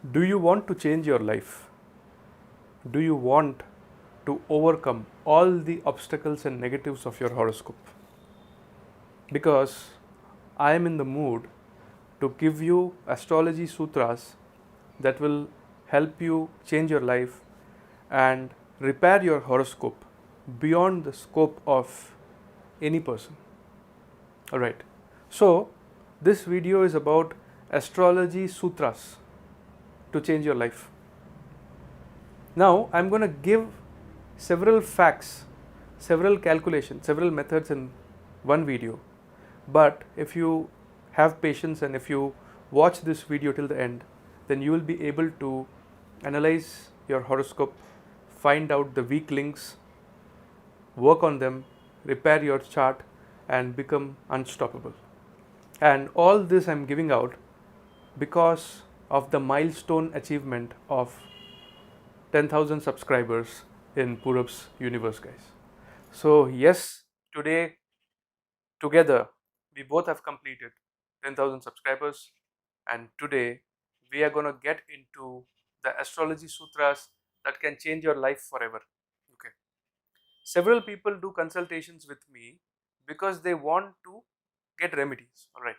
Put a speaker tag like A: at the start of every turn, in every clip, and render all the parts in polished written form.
A: Do you want to change your life? Do you want to overcome all the obstacles and negatives of your horoscope? Because I am in the mood to give you astrology sutras that will help you change your life and repair your horoscope beyond the scope of any person. Alright, so this video is about astrology sutras to change your life. Now I'm going to give several facts, several calculations, several methods in one video. But if you have patience and if you watch this video till the end, then you will be able to analyze your horoscope, find out the weak links, work on them, repair your chart, and become unstoppable. And all this I'm giving out because of the milestone achievement of 10,000 subscribers in Purab's universe, guys. So yes, today together we both have completed 10,000 subscribers, and today we are going to get into the astrology sutras that can change your life forever. Okay. Several people do consultations with me because they want to get remedies, all right.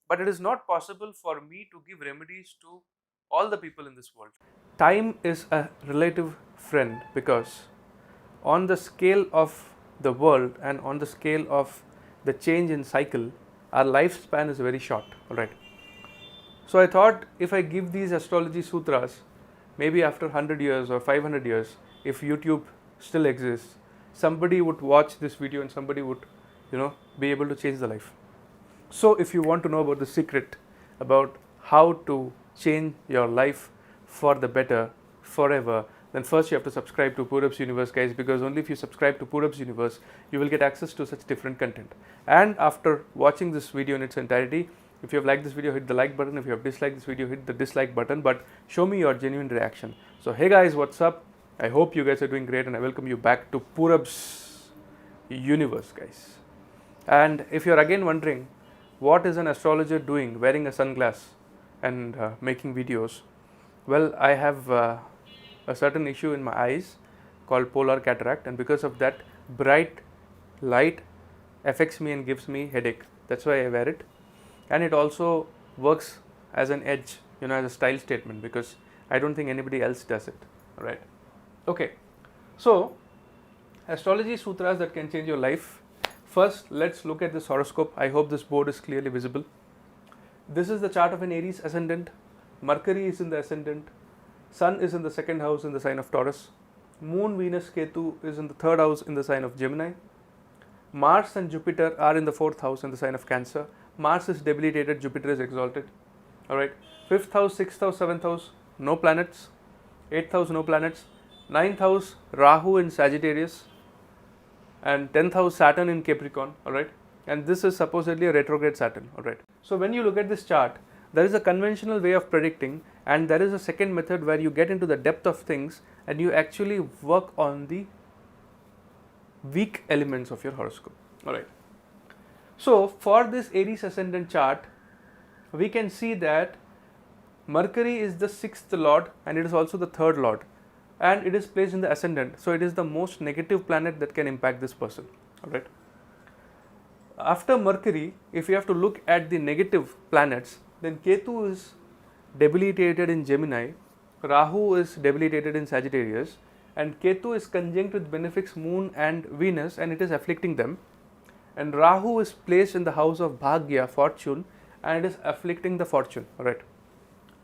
A: But it is not possible for me to give remedies to all the people in this world. Time is a relative friend because on the scale of the world and on the scale of the change in cycle, our lifespan is very short, all right. So I thought if I give these astrology sutras, maybe after 100 years or 500 years, if YouTube still exists, somebody would watch this video and somebody would, be able to change the life. So if you want to know about the secret about how to change your life for the better forever, then first you have to subscribe to Purab's Universe, guys, because only if you subscribe to Purab's Universe, you will get access to such different content. And after watching this video in its entirety, if you have liked this video, hit the like button. If you have disliked this video, hit the dislike button, but show me your genuine reaction. So hey guys, what's up? I hope you guys are doing great and I welcome you back to Purab's Universe, guys. And if you're again wondering, what is an astrologer doing wearing a sunglass and making videos? Well, I have a certain issue in my eyes called polar cataract, and because of that, bright light affects me and gives me headache. That's why I wear it, and it also works as an edge, as a style statement, because I don't think anybody else does it. All right. Okay. So, astrology sutras that can change your life. First, let's look at this horoscope. I hope this board is clearly visible. This is the chart of an Aries ascendant. Mercury is in the ascendant. Sun is in the second house in the sign of Taurus. Moon, Venus, Ketu is in the third house in the sign of Gemini. Mars and Jupiter are in the fourth house in the sign of Cancer. Mars is debilitated, Jupiter is exalted. Alright. Fifth house, sixth house, seventh house, no planets. Eighth house, no planets. Ninth house, Rahu in Sagittarius. And 10th house, Saturn in Capricorn, alright. And this is supposedly a retrograde Saturn, alright. So when you look at this chart, there is a conventional way of predicting, and there is a second method where you get into the depth of things and you actually work on the weak elements of your horoscope, alright. So for this Aries ascendant chart, we can see that Mercury is the sixth lord and it is also the third lord, and it is placed in the ascendant, so it is the most negative planet that can impact this person, alright. After Mercury, if you have to look at the negative planets, then Ketu is debilitated in Gemini, Rahu is debilitated in Sagittarius, and Ketu is conjunct with benefics Moon and Venus, and it is afflicting them, and Rahu is placed in the house of Bhagya, fortune, and it is afflicting the fortune, alright.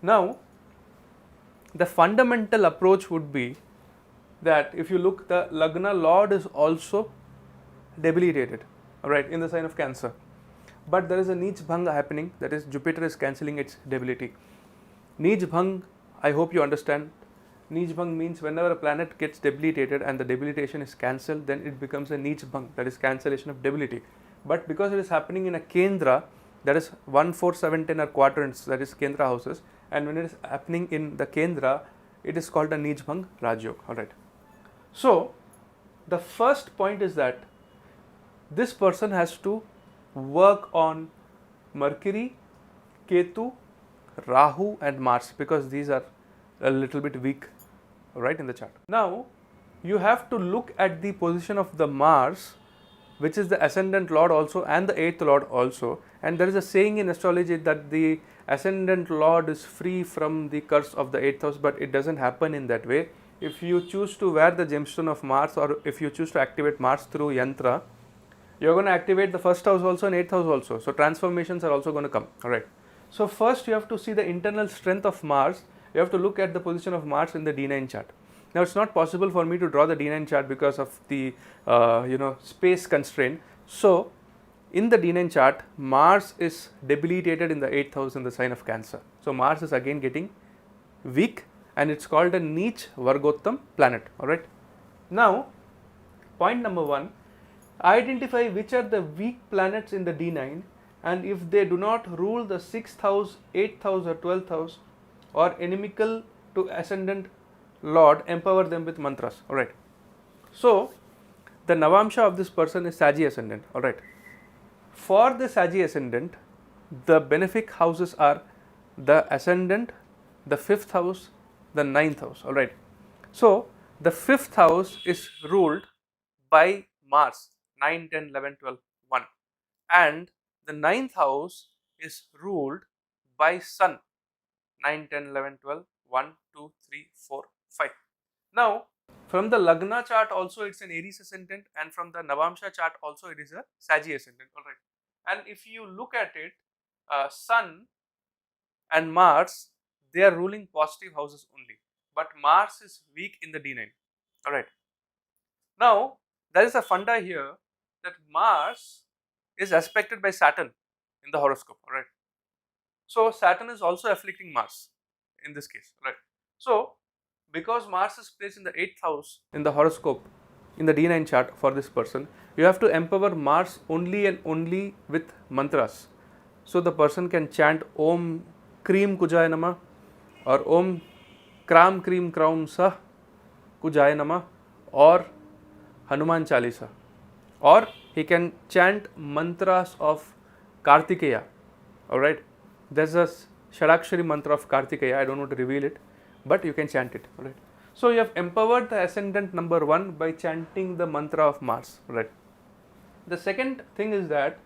A: Now, the fundamental approach would be that if you look, the Lagna Lord is also debilitated, alright, in the sign of Cancer. But there is a Neech Bhang happening, that is, Jupiter is cancelling its debility. Neech Bhang, I hope you understand. Neech Bhang means whenever a planet gets debilitated and the debilitation is cancelled, then it becomes a Neech Bhang, that is cancellation of debility. But because it is happening in a Kendra, that is 1, 4, 7, 10 are quadrants, that is Kendra houses, and when it is happening in the Kendra, it is called a Neech Bhang Rajyog, alright. So, the first point is that this person has to work on Mercury, Ketu, Rahu and Mars, because these are a little bit weak, right, in the chart. Now you have to look at the position of the Mars, which is the ascendant lord also and the 8th lord also, and there is a saying in astrology that the ascendant lord is free from the curse of the 8th house, but it doesn't happen in that way. If you choose to wear the gemstone of Mars, or if you choose to activate Mars through yantra, you're going to activate the 1st house also and 8th house also, so transformations are also going to come. All right, so first you have to see the internal strength of Mars. You have to look at the position of Mars in the D9 chart. Now it's not possible for me to draw the D9 chart because of the space constraint. So in the D9 chart, Mars is debilitated in the 8th house in the sign of Cancer. So Mars is again getting weak, and it's called a Neech Vargottam planet. Alright. Now point number 1, identify which are the weak planets in the D9, and if they do not rule the 6th house, 8th house or 12th house, or inimical to ascendant lord, empower them with mantras. Alright. So the Navamsha of this person is Saggy ascendant. Alright. For the Saggy ascendant, the benefic houses are the ascendant, the 5th house, the 9th house. Alright. So the 5th house is ruled by Mars, 9, 10, 11, 12, 1, and the 9th house is ruled by Sun, 9, 10, 11, 12, 1, 2, 3, 4, 5. Now from the Lagna chart also it's an Aries ascendant, and from the Navamsha chart also it is a Saggy ascendant. Alright. And if you look at it, Sun and Mars, they are ruling positive houses only, but Mars is weak in the D9. Alright. Now there is a funda here that Mars is aspected by Saturn in the horoscope. Alright. So Saturn is also afflicting Mars in this case. Right. So because Mars is placed in the 8th house in the horoscope in the D9 chart for this person, you have to empower Mars only and only with mantras. So the person can chant Om Kreem Kujaya Namah, or Om Kram Kreem Kraum Sah Kujaya Namah, or Hanuman Chalisa, or he can chant mantras of Kartikeya. Alright, there's a Shadakshari mantra of Kartikeya, I don't want to reveal it, but you can chant it. Alright. So you have empowered the ascendant number 1 by chanting the mantra of Mars. Right. The second thing is that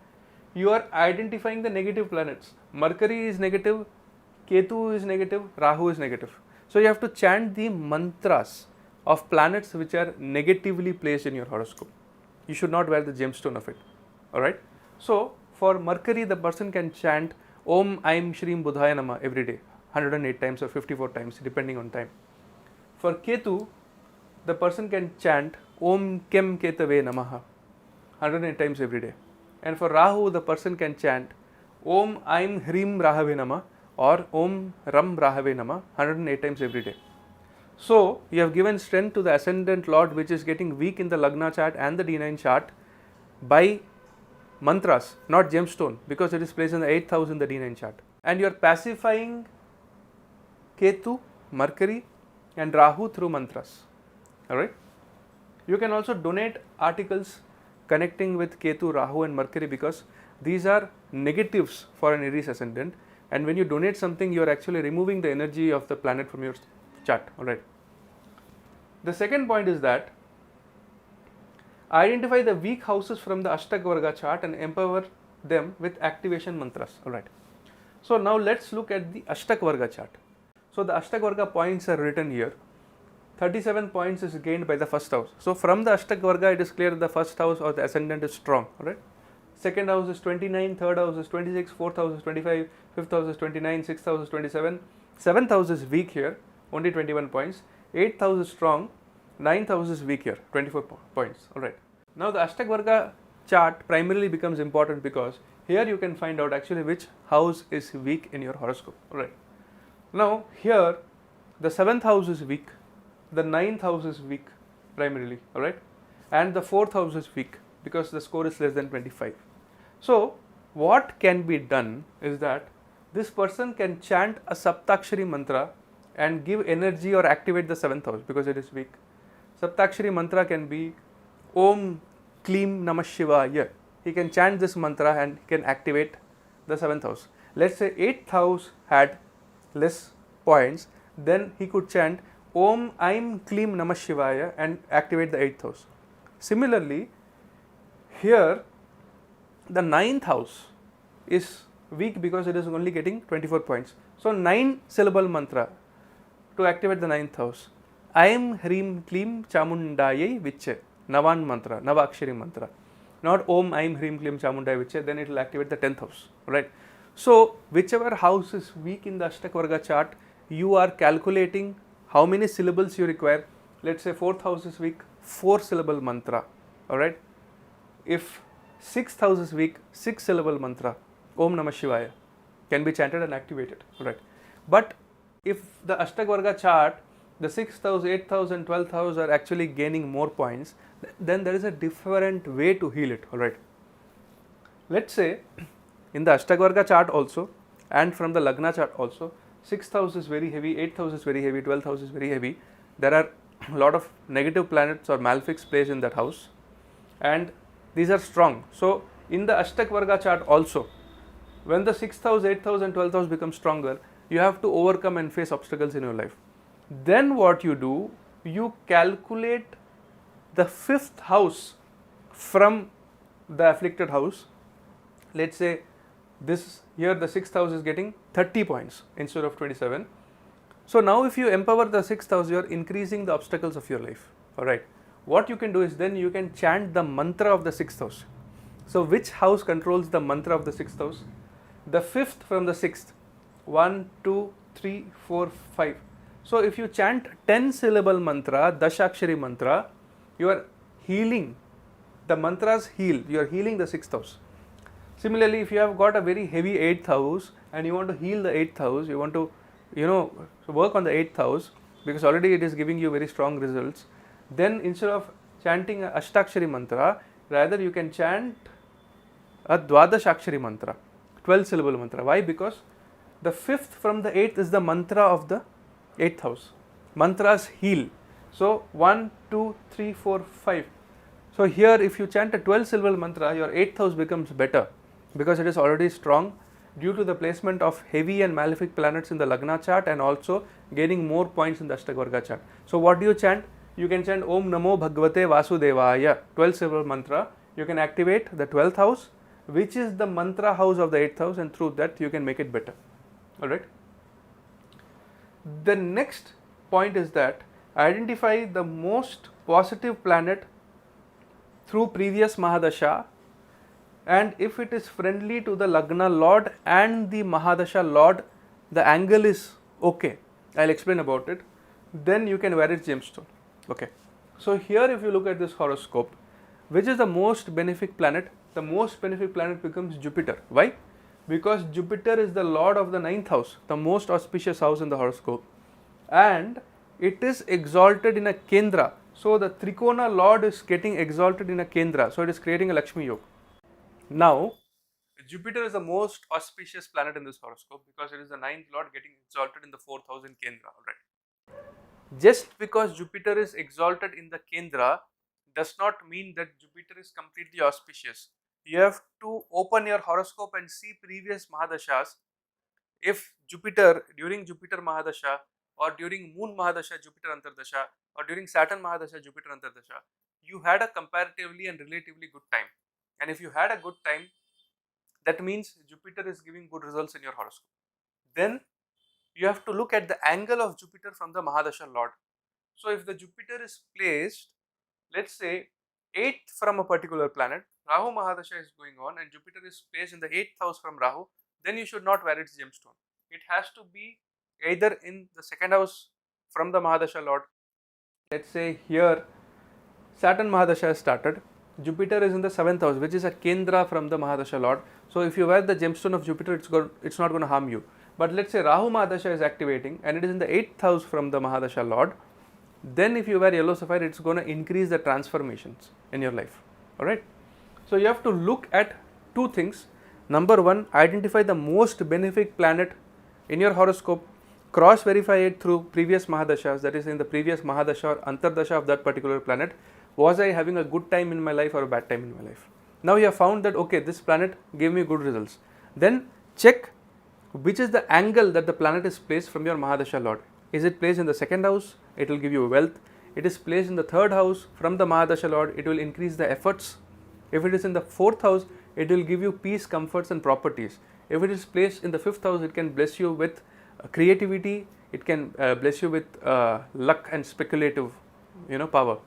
A: you are identifying the negative planets. Mercury is negative, Ketu is negative, Rahu is negative. So you have to chant the mantras of planets which are negatively placed in your horoscope. You should not wear the gemstone of it. Alright. So for Mercury, the person can chant Om Aim Shreem Budhaya Nama every day, 108 times or 54 times depending on time. For Ketu, the person can chant Om Kem Ketave Namaha 108 times every day. And for Rahu, the person can chant Om Aim Hrim Rahave Nama or Om Ram Rahave Nama 108 times every day. So you have given strength to the ascendant lord, which is getting weak in the Lagna chart and the D9 chart, by mantras, not gemstone, because it is placed in the 8th house in the D9 chart. And you are pacifying Ketu, Mercury and Rahu through mantras. Alright. You can also donate articles connecting with Ketu, Rahu and Mercury, because these are negatives for an Aries ascendant, and when you donate something, you are actually removing the energy of the planet from your chart. Alright. The second point is that identify the weak houses from the Ashtak Varga chart and empower them with activation mantras. Alright. So now let's look at the Ashtak Varga chart. So the Ashtak Varga points are written here. 37 points is gained by the first house. So from the Ashtak Varga, it is clear that the first house or the ascendant is strong. Alright. Second house is 29, third house is 26, fourth house is 25, fifth house is 29, sixth house is 27, seventh house is weak here, only 21 points, eighth house is strong, ninth house is weak here, 24 points. Alright. Now the Ashtak Varga chart primarily becomes important because here you can find out actually which house is weak in your horoscope. Alright. Now here the 7th house is weak, the 9th house is weak primarily. Alright. And the 4th house is weak because the score is less than 25. So what can be done is that this person can chant a Saptakshari mantra and give energy or activate the 7th house because it is weak. Saptakshari mantra can be Om Kleem Namah Shivaya. He can chant this mantra and he can activate the 7th house. Let's say 8th house had less points, then he could chant Om Aim Klim Namah Shivaya and activate the 8th house. Similarly, here the 9th house is weak because it is only getting 24 points. So 9 syllable mantra to activate the 9th house. Aim Hrim Klim Chamundayai Viche. Navan mantra, Navakshari mantra. Not Om Aim Hrim Klim Chamundayai Viche, then it will activate the 10th house. Right. So whichever house is weak in the Ashtakvarga chart, you are calculating how many syllables you require. Let's say 4th house is weak, 4 syllable mantra. Alright. If 6th house is weak, 6 syllable mantra, Om Namah Shivaya, can be chanted and activated. Right. But if the Ashtakvarga chart, the 6th house, 8th house and 12th house are actually gaining more points, then there is a different way to heal it. Alright. Let's say in the Ashtakvarga chart also and from the Lagna chart also, 6th house is very heavy, 8th house is very heavy, 12th house is very heavy. There are a lot of negative planets or malefics placed in that house and these are strong. So in the Ashtakvarga chart also, when the 6th house, 8th house and 12th house become stronger, you have to overcome and face obstacles in your life. Then what you do, you calculate the 5th house from the afflicted house. Let's say this here the 6th house is getting 30 points instead of 27. So now if you empower the 6th house, you are increasing the obstacles of your life. Alright. What you can do is then you can chant the mantra of the 6th house. So which house controls the mantra of the 6th house? The 5th from the 6th. 1, 2, 3, 4, 5. So if you chant 10 syllable mantra, Dashakshari mantra, you are healing. The mantras heal. You are healing the 6th house. Similarly, if you have got a very heavy 8th house and you want to heal the 8th house, you want to, work on the 8th house because already it is giving you very strong results. Then instead of chanting a Ashtakshari mantra, rather you can chant a Dwadashakshari mantra, 12 syllable mantra. Why? Because the 5th from the 8th is the mantra of the 8th house. Mantras heal. So 1, 2, 3, 4, 5. So here if you chant a 12 syllable mantra, your 8th house becomes better because it is already strong due to the placement of heavy and malefic planets in the Lagna chart and also gaining more points in the Ashtakvarga chart. So what do you chant? You can chant Om Namo Bhagavate Vasudevaya, 12 syllable mantra. You can activate the 12th house, which is the mantra house of the 8th house, and through that you can make it better. Alright. The next point is that identify the most positive planet through previous Mahadasha, and if it is friendly to the Lagna Lord and the Mahadasha Lord, the angle is okay. I'll explain about it. Then you can wear its gemstone. Okay. So here if you look at this horoscope, which is the most benefic planet? The most benefic planet becomes Jupiter. Why? Because Jupiter is the lord of the 9th house, the most auspicious house in the horoscope, and it is exalted in a Kendra. So the Trikona lord is getting exalted in a Kendra, so it is creating a Lakshmi yoga. Now Jupiter is the most auspicious planet in this horoscope because it is the 9th lord getting exalted in the 4th house in Kendra. Alright. Just because Jupiter is exalted in the Kendra does not mean that Jupiter is completely auspicious. You have to open your horoscope and see previous Mahadashas. If Jupiter, during Jupiter Mahadasha or during Moon Mahadasha Jupiter Antardasha or during Saturn Mahadasha Jupiter Antardasha, you had a comparatively and relatively good time. And if you had a good time, that means Jupiter is giving good results in your horoscope. Then you have to look at the angle of Jupiter from the Mahadasha Lord. So if the Jupiter is placed, let's say 8th from a particular planet, Rahu Mahadasha is going on and Jupiter is placed in the 8th house from Rahu, then you should not wear its gemstone. It has to be either in the 2nd house from the Mahadasha Lord. Let's say here Saturn Mahadasha has started, Jupiter is in the 7th house, which is a Kendra from the Mahadasha Lord. So if you wear the gemstone of Jupiter, it's not going to harm you. But let's say Rahu Mahadasha is activating and it is in the 8th house from the Mahadasha Lord, then if you wear yellow sapphire, it's going to increase the transformations in your life. Alright. So you have to look at two things. Number one, identify the most benefic planet in your horoscope, cross verify it through previous Mahadashas, that is in the previous Mahadasha or Antardasha of that particular planet. Was I having a good time in my life or a bad time in my life? Now you have found that okay, this planet gave me good results. Then check which is the angle that the planet is placed from your Mahadasha Lord. Is it placed in the second house? It will give you wealth. It is placed in the third house from the Mahadasha Lord. It will increase the efforts. If it is in the fourth house, it will give you peace, comforts and properties. If it is placed in the fifth house, it can bless you with creativity. It can bless you with luck and speculative, power.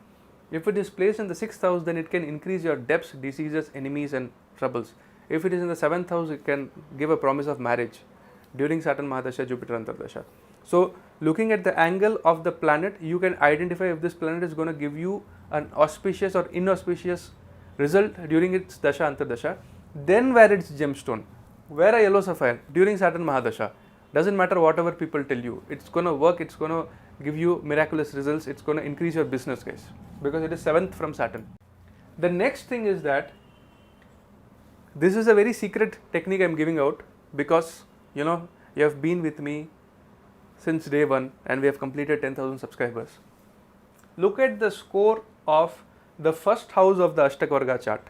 A: If it is placed in the sixth house, then it can increase your debts, diseases, enemies and troubles. If it is in the seventh house, it can give a promise of marriage during Saturn Mahadasha, Jupiter Antardasha. So, looking at the angle of the planet, you can identify if this planet is going to give you an auspicious or inauspicious result during its Dasha Antardasha. Then wear its gemstone. Wear a yellow sapphire during Saturn Mahadasha. Doesn't matter whatever people tell you. It's going to work. It's going to give you miraculous results. It's going to increase your business, guys, because it is 7th from Saturn. The next thing is that this is a very secret technique I'm giving out, because you have been with me since day one and we have completed 10,000 subscribers. Look at the score of the first house of the Ashtakvarga chart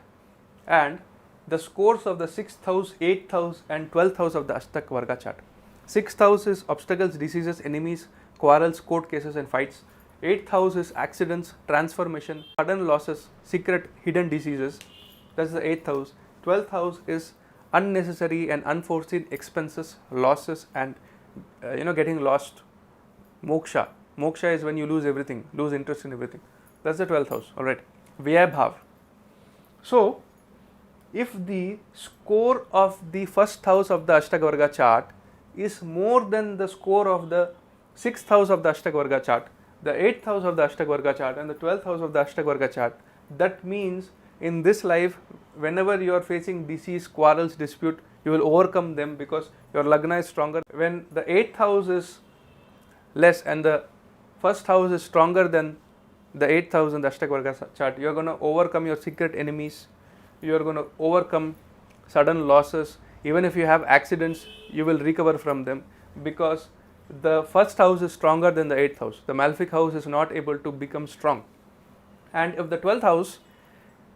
A: and the scores of the 6th house, 8th house and 12th house of the Ashtakvarga chart. 6th house is obstacles, diseases, enemies, quarrels, court cases and fights. 8th house is accidents, transformation, sudden losses, secret hidden diseases. That's the 8th house. 12th house is unnecessary and unforeseen expenses, losses and getting lost. Moksha. Moksha is when you lose everything, lose interest in everything. That's the 12th house. Alright. Vyabhav. So, if the score of the first house of the Ashtakvarga chart is more than the score of the 6th house of the Ashtakvarga chart, the 8th house of the Ashtakvarga chart and the 12th house of the Ashtakvarga chart, that means in this life, whenever you are facing disease, quarrels, dispute, you will overcome them because your Lagna is stronger. When the 8th house is less and the first house is stronger than the 8th house in the Ashtakvarga chart, you are going to overcome your secret enemies, you are going to overcome sudden losses. Even if you have accidents, you will recover from them because the first house is stronger than the 8th house. The malefic house is not able to become strong. And if the 12th house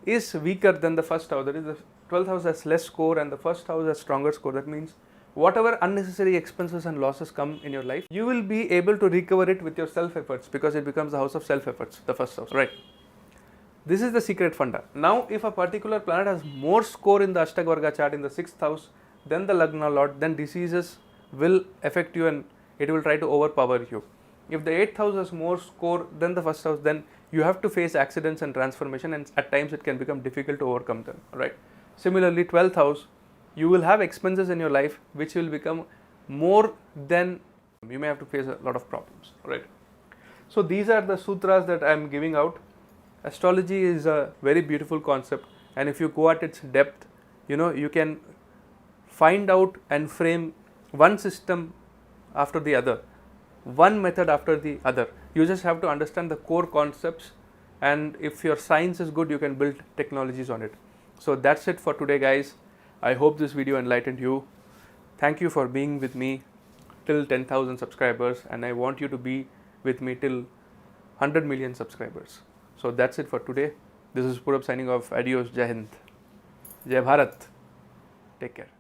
A: is weaker than the first house, that is, the 12th house has less score and the first house has stronger score, that means whatever unnecessary expenses and losses come in your life, you will be able to recover it with your self efforts, because it becomes the house of self efforts, the first house, right? This is the secret funda. Now, if a particular planet has more score in the Ashtakvarga chart in the 6th house than the Lagna Lord, then diseases will affect you and it will try to overpower you. If the 8th house has more score than the first house, then you have to face accidents and transformation, and at times it can become difficult to overcome them, right? Similarly, 12th house, you will have expenses in your life which will become more than, you may have to face a lot of problems, right? So these are the sutras that I am giving out. Astrology is a very beautiful concept, and if you go at its depth, you can find out and frame one system after the other, one method after the other. You just have to understand the core concepts, and if your science is good, you can build technologies on it. So that's it for today, guys. I hope this video enlightened you. Thank you for being with me till 10,000 subscribers, and I want you to be with me till 100 million subscribers. So that's it for today. This is Purab signing off. Adios. Jai Hind. Jai Bharat. Take care.